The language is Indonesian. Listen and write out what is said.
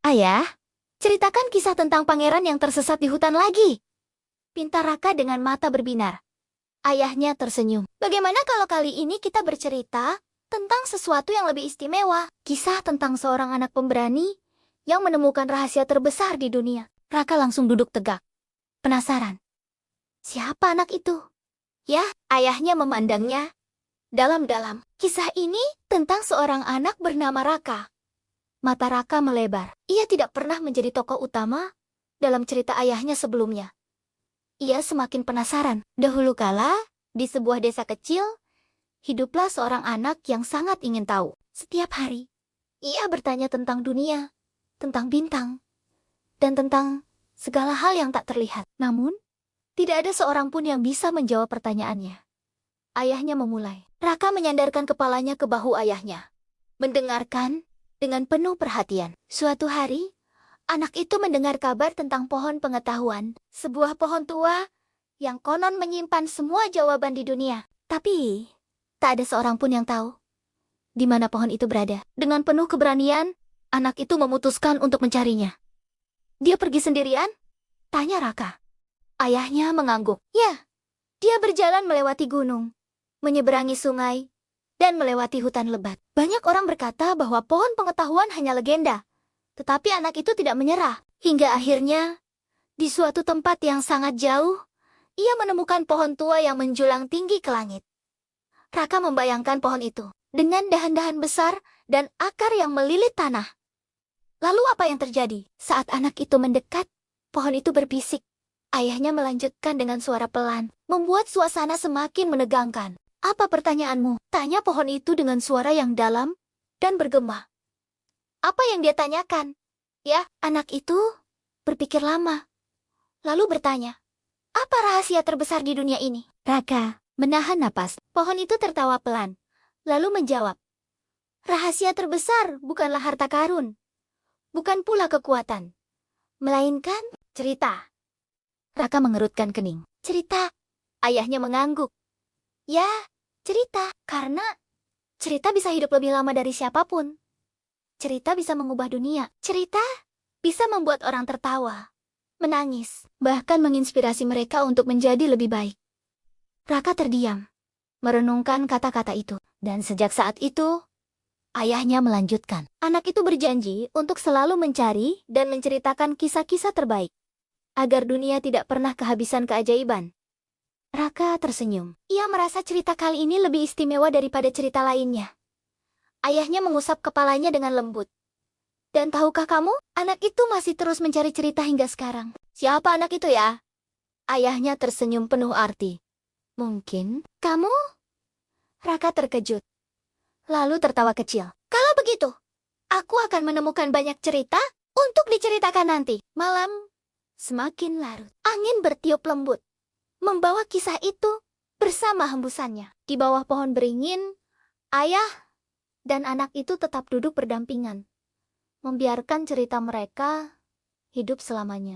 Ayah, ceritakan kisah tentang pangeran yang tersesat di hutan lagi. Pinta Raka dengan mata berbinar. Ayahnya tersenyum. Bagaimana kalau kali ini kita bercerita tentang sesuatu yang lebih istimewa? Kisah tentang seorang anak pemberani yang menemukan rahasia terbesar di dunia. Raka langsung duduk tegak. Penasaran. Siapa anak itu? Ya, ayahnya memandangnya dalam-dalam. Kisah ini tentang seorang anak bernama Raka. Mata Raka melebar. Ia tidak pernah menjadi tokoh utama dalam cerita ayahnya sebelumnya. Ia semakin penasaran. Dahulu kala, di sebuah desa kecil, hiduplah seorang anak yang sangat ingin tahu. Setiap hari, ia bertanya tentang dunia, tentang bintang, dan tentang segala hal yang tak terlihat. Namun, tidak ada seorang pun yang bisa menjawab pertanyaannya. Ayahnya memulai. Raka menyandarkan kepalanya ke bahu ayahnya, mendengarkan dengan penuh perhatian. Suatu hari, anak itu mendengar kabar tentang pohon pengetahuan, sebuah pohon tua yang konon menyimpan semua jawaban di dunia. Tapi, tak ada seorang pun yang tahu di mana pohon itu berada. Dengan penuh keberanian, anak itu memutuskan untuk mencarinya. Dia pergi sendirian? Tanya Raka. Ayahnya mengangguk. Ya, dia berjalan melewati gunung, menyeberangi sungai, dan melewati hutan lebat. Banyak orang berkata bahwa pohon pengetahuan hanya legenda. Tetapi anak itu tidak menyerah. Hingga akhirnya, di suatu tempat yang sangat jauh, ia menemukan pohon tua yang menjulang tinggi ke langit. Raka membayangkan pohon itu, dengan dahan-dahan besar dan akar yang melilit tanah. Lalu apa yang terjadi? Saat anak itu mendekat, pohon itu berbisik. Ayahnya melanjutkan dengan suara pelan, membuat suasana semakin menegangkan. Apa pertanyaanmu? Tanya pohon itu dengan suara yang dalam dan bergema. Apa yang dia tanyakan? Ya, anak itu berpikir lama, lalu bertanya, apa rahasia terbesar di dunia ini? Raka menahan napas. Pohon itu tertawa pelan, lalu menjawab, rahasia terbesar bukanlah harta karun, bukan pula kekuatan, melainkan cerita. Raka mengerutkan kening. Cerita? Ayahnya mengangguk. Ya, cerita. Karena cerita bisa hidup lebih lama dari siapapun. Cerita bisa mengubah dunia. Cerita bisa membuat orang tertawa, menangis, bahkan menginspirasi mereka untuk menjadi lebih baik. Raka terdiam, merenungkan kata-kata itu. Dan sejak saat itu, ayahnya melanjutkan. Anak itu berjanji untuk selalu mencari dan menceritakan kisah-kisah terbaik, agar dunia tidak pernah kehabisan keajaiban. Raka tersenyum. Ia merasa cerita kali ini lebih istimewa daripada cerita lainnya. Ayahnya mengusap kepalanya dengan lembut. Dan tahukah kamu, anak itu masih terus mencari cerita hingga sekarang. Siapa anak itu ya? Ayahnya tersenyum penuh arti. Mungkin kamu? Raka terkejut, lalu tertawa kecil. Kalau begitu, aku akan menemukan banyak cerita untuk diceritakan nanti. Malam semakin larut. Angin bertiup lembut, membawa kisah itu bersama hembusannya. Di bawah pohon beringin, ayah dan anak itu tetap duduk berdampingan, membiarkan cerita mereka hidup selamanya.